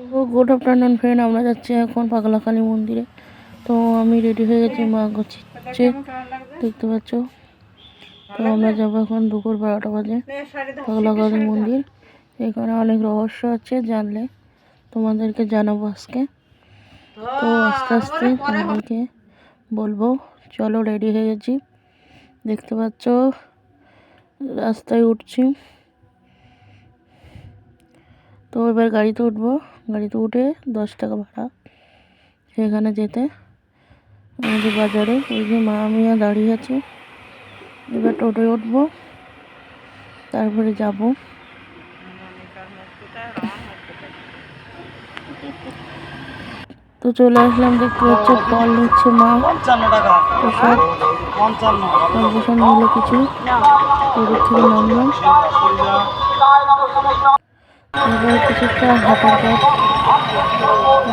তো good afternoon friend, আমরা যাচ্ছি এখন পাগলাকালী মন্দিরে। তো আমি রেডি হয়ে গেছি, মা গোছাচ্ছে দেখতে পাচ্ছ। তো আমরা যাবো এখন দুপুর 12টা বাজে পাগলাকালী মন্দির। এখানে অনেক রহস্য আছে, জানলে তোমাদেরকে জানাবো আজকে। তো আস্তে আস্তে তোমাদেরকে বলবো। চলো, রেডি হয়ে গেছি দেখতে পাচ্ছ, রাস্তায় উঠছি। তো এবার গাড়িতে উঠবো, গাড়িতে উঠে 10 টাকা ভাড়া সেখানে যেতে। আমাদের বাজারে ওই যে মা মিয়া দাঁড়িয়ে আছে। এবার টোটোয় উঠবো, তারপরে যাব। তো চলে আসলাম, দেখতে পাচ্ছ ফল নিচ্ছে মা, প্রসাদ নিল কিছু। টোটোর থেকে নামলাম, এবার কিছুটা হাঁটার পর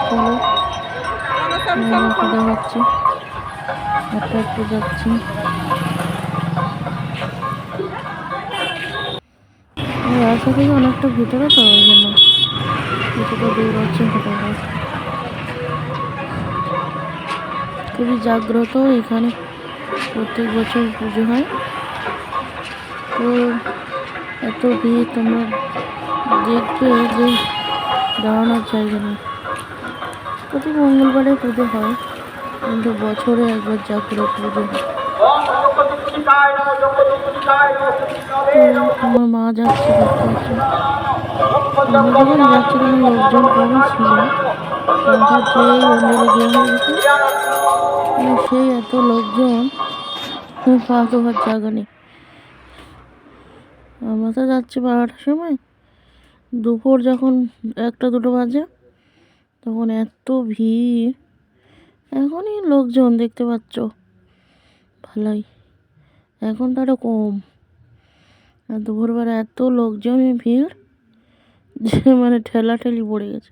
চলো দেখাচ্ছি। হাঁটতে হাঁটতে যাচ্ছি। রাস্তা থেকে অনেকটা ভিতরে, তো ওই জন্য কিছুটা দূর হচ্ছে হাঁটার পর। খুবই জাগ্রত এখানে, প্রত্যেক বছর পুজো হয়। তো এত ভিড় তোমরা দেখবে যে দাঁড়ানোর জায়গা নেই। প্রতি মঙ্গলবারে পুজো হয়, কিন্তু বছরে একবার জাগ্রত পুজো হয়। আমার মা যাচ্ছে দেখতে পাচ্ছি। আমরা যখন যাচ্ছি তখন লোকজন কমই ছিল, হঠাৎ যেই অঞ্জলি দেওয়া হয়ে গেছে সেই এত লোকজন, পা দেওয়ার জায়গা নেই। আমরা তো যাচ্ছি 12টার সময়, দুপুর যখন 1টা-2টো বাজে তখন এত ভিড়। এখনই লোকজন দেখতে পাচ্ছ ভালোই, এখন তো আরো কম। আর দুপুরবেলা এত লোকজনের ভিড় যে মানে ঠেলাঠেলি পড়ে গেছে।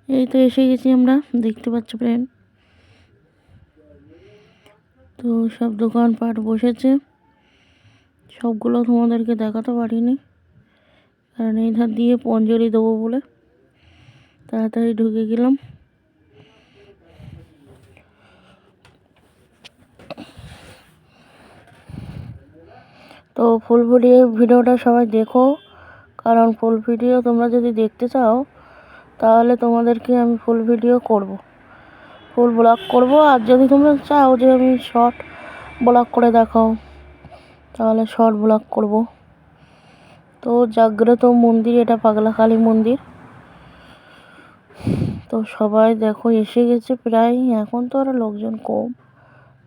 এই তো এসে গেছি আমরা, দেখতে পাচ্ছ ফ্রেন্ড। তো সব দোকানপাট বসেছে, সবগুলো তোমাদেরকে দেখাতে পারিনি, কারণ এই ধার দিয়ে অঞ্জলি দেবো বলে তাড়াতাড়ি ঢুকে গেলাম। তো ফুল ভিডিওটা সবাই দেখো, কারণ ফুল ভিডিও তোমরা যদি দেখতে চাও তাহলে তোমাদেরকে আমি ফুল ভিডিও করব, ফুল ব্লগ করব। আর যদি তোমরা চাও যে আমি শর্ট ব্লগ করে দেখাও, তাহলে শর্ট ব্লগ করব। তো জাগ্রত মন্দির এটা, পাগলাকালী মন্দির। তো সবাই দেখো এসে গেছে প্রায়। এখন তো আর লোকজন কম,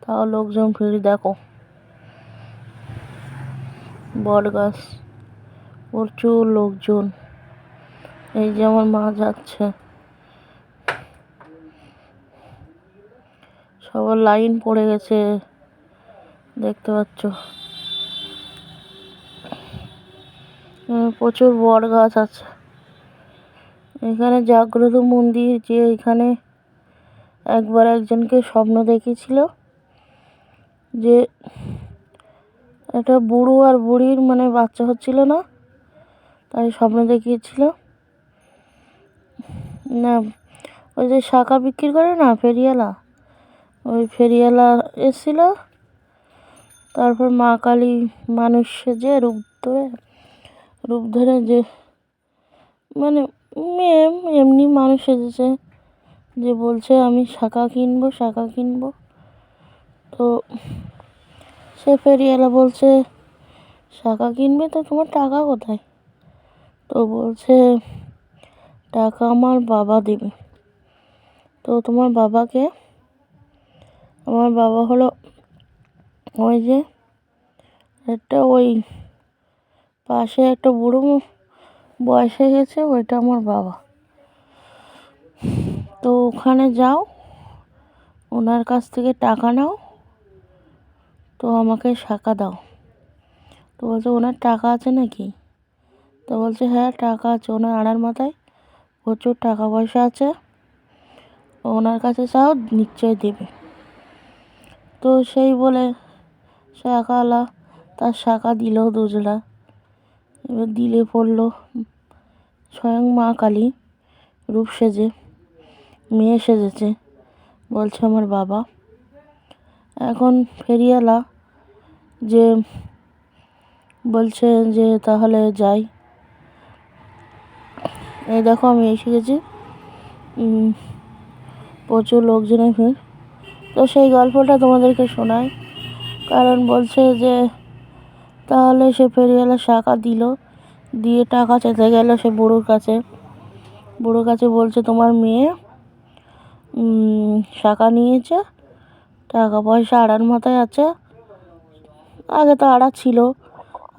তাও লোকজন ভিড় দেখো। বট গাছ, প্রচুর লোকজন। এই যে আমার মা যাচ্ছে, সবার লাইন পড়ে গেছে দেখতে পাচ্ছ। প্রচুর বট গাছ আছে এখানে। জাগ্রত মন্দির, যে এখানে একবার একজনকে স্বপ্ন দেখিয়েছিল যে একটা বুড়ো আর বুড়ির মানে বাচ্চা হচ্ছিল না, তাই স্বপ্ন দেখিয়েছিল। না, ওই যে শাঁখা বিক্রি করে না ফেরিওয়ালা, ওই ফেরিওয়ালা এসেছিল। তারপর মা কালী মানুষ সেজে রূপ ধরে যে মানে এমনি মানুষ সেজেছে, যে বলছে আমি শাঁখা কিনবো। তো সে ফেরিওয়ালা বলছে শাঁখা কিনবে, তো তোমার টাকা কোথায়? তো বলছে টাকা আমার বাবা দেবে। তো তোমার বাবাকে? আমার বাবা হলো ওই যে একটা ওই পাশে একটা বুড়ো বয়স হয়ে গেছে, ওইটা আমার বাবা। তো ওখানে যাও, ওনার কাছ থেকে টাকা নাও, তো আমাকে শাঁখা দাও। তো বলছে ওনার টাকা আছে নাকি? তো বলছে হ্যাঁ টাকা আছে, ওনার আড়ার মাথায় প্রচুর টাকা পয়সা আছে, ওনার কাছে চাও নিশ্চয় দেবে। তো সেই বলে শাঁখাওয়ালা তার শাঁখা দিল 2 জোড়া। এবার দিলে পড়লো স্বয়ং মা কালী রূপ সেজে, মেয়ে সেজেছে, বলছে আমার বাবা। এখন ফেরিওয়ালা যে বলছে যে তাহলে যাই। এই দেখো আমি এসে গেছি, প্রচুর লোকজনের ভিড়। তো সেই গল্পটা তোমাদেরকে শোনাই, কারণ বলছে যে তাহলে সে ফেরিওয়ালা টাকা দিল, দিয়ে টাকা চেতে গেল সে বুড়োর কাছে। বুড়োর কাছে বলছে তোমার মেয়ে টাকা নিয়েছে, টাকা পয়সা আড়ার মাথায় আছে। আগে তো আড়া ছিল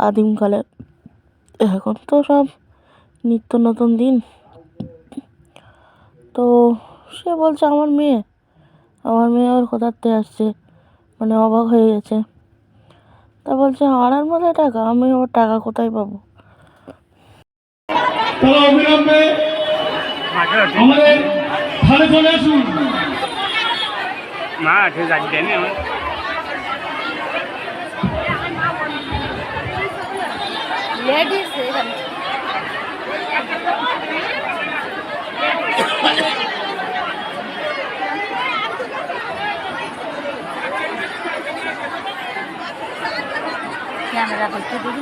আদিমকালে, এখন তো সব নিত্য নতুন দিন। তো সে বলছে আমার মেয়ে ওর কোথাতে আসছে, মানে অবাক হয়ে গেছে। তা বলছে আড়ার মাথায় টাকা, আমি ওর টাকা কোথায় পাবো? অবিলম্বে আমাদের থানে চলে আসুন। মা ঠিক আছে আমার লেডিস ক্যামেরা করতে দিদি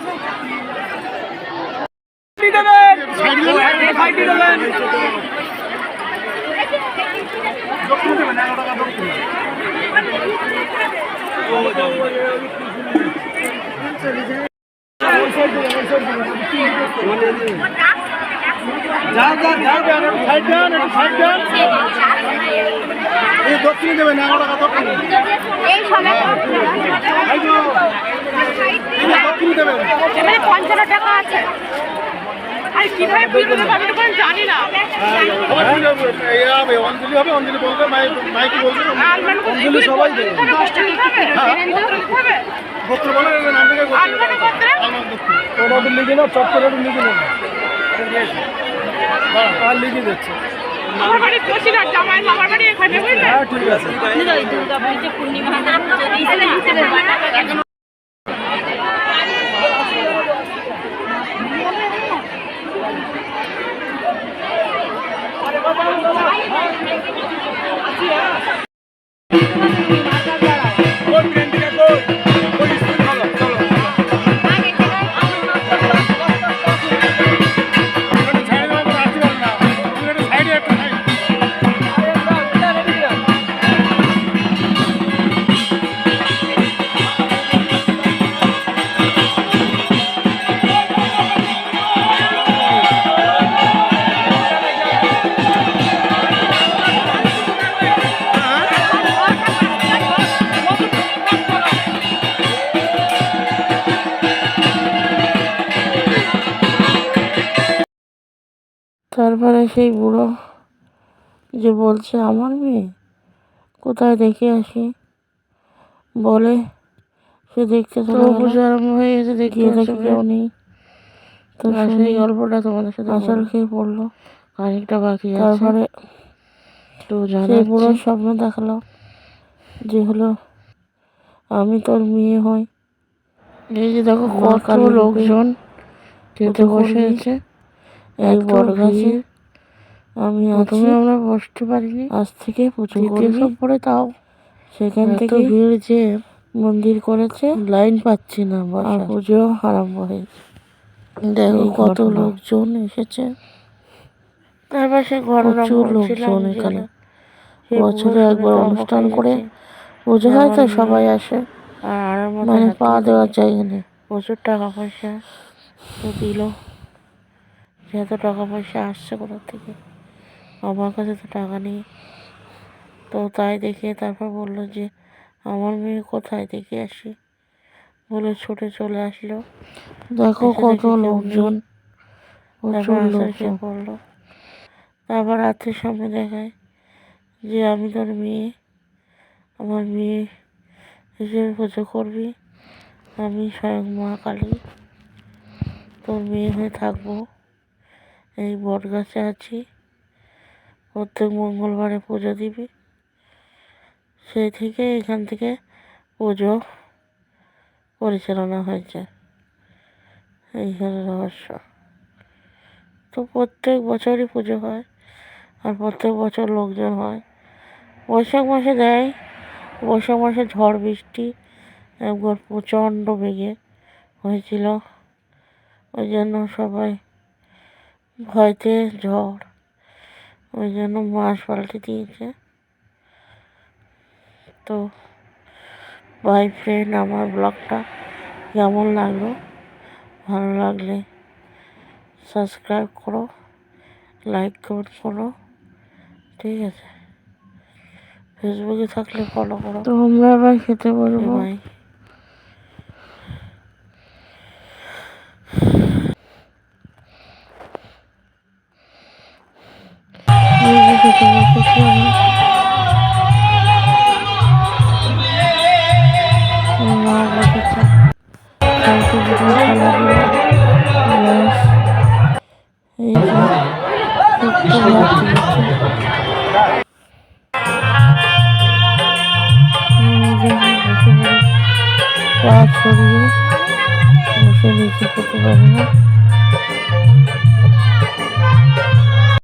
দক্ষিণে দেবেন 11 টাকা দক্ষিণে দেবেন। এখানে 55 টাকা আছে। আর কিভাবে বুঝবো আমি তো কোনো জানি না। অঞ্জলি হবে, অঞ্জলি বলবে, মাইকি বলবে, অঞ্জলি সবাই দেবে। 10 টাকা হবে। গোত্র বলে নাম থেকে ওটা লিখে নাও, চট্টগ্রাম লিখে নাও, আর লিখে দিচ্ছে। আমার বাড়ি কোচিনার, জামাই মামার বাড়ি এখানে, বুঝলে? হ্যাঁ ঠিক আছে। দুর্গা পুজো পূর্ণিমা পুজো দিয়েছে না। তারপরে সেই বুড়ো যে বলছে আমার মেয়ে কোথায় দেখে আসি বলে, সে দেখতে পুজো আরম্ভ হয়ে গেছে, দেখে কেউ নেই। তো সেই গল্পটা তোমাদের সাথে আসল খেয়ে পড়লো, খানিকটা বাকি আছে। তারপরে সেই বুড়োর স্বপ্ন দেখালো যে হলো আমি তোর মেয়ে হই। এই যে দেখো কত লোকজন খেতে বসে আছে এই বট গাছে। আমি প্রথমে আমরা বসতে পারিনি, আজ থেকে পুজো করবি পরে, তাও সেখান থেকে ভিড় যে মন্দির করেছে, লাইন পাচ্ছি না, আর পুজো আরম্ভ হয়েছে। দেখো কত লোকজন এসেছে। তারপর সে প্রচুর লোকজন এখানে, বছরে একবার অনুষ্ঠান করে পুজো হয়, তো সবাই আসে, আর মানে পা দেওয়ার জায়গা নেই। প্রচুর টাকা পয়সা তো দিল, যেহেতু টাকা পয়সা আসছে কোথা থেকে, আমার কাছে তো টাকা নেই। তো তাই দেখে তারপর বললো যে আমার মেয়ে কোথায়, দেখে আসি বলে ছুটে চলে আসলো। দেখো কত লোকজন, প্রচুর লোকজন পড়লো। তারপর রাত্রির সামনে দেখায় যে আমি তোর মেয়ে, আমার মেয়ে হিসেবে পুজো করবি, আমি স্বয়ং মা কালী তোর মেয়ে হয়ে থাকবো, এই বট গাছে আছি, প্রত্যেক মঙ্গলবারে পুজো দিবি। সেই থেকে এখান থেকে পুজো পরিচালনা হয়েছে। এইখানে রহস্য। তো প্রত্যেক বছরই পুজো হয়, আর প্রত্যেক বছর লোকজন হয়। বৈশাখ মাসে দেয়, বৈশাখ মাসে ঝড় বৃষ্টি একবার প্রচণ্ড বেগে হয়েছিল, ওই জন্য সবাই ভয়তে ঝড়, ওই জন্য মাস পাল্টে দিয়েছে। তো বাই ফ্রেন্ড, আমার ব্লগটা কেমন লাগলো, ভালো লাগলে সাবস্ক্রাইব করো, লাইক কমেন্ট করো, ঠিক আছে? ফেসবুকে থাকলে ফলো করো। তো আমরা এবার খেতে বসবো। বাই। খেতে বসেছি আমি, মা বসেছে। কালকে ভিডিও চালাবো, ব্যাস। এই যে একটু ভাত দিয়েছে, বসে পড়ে পা ছড়িয়ে বসে নিচে খেতে পারি না।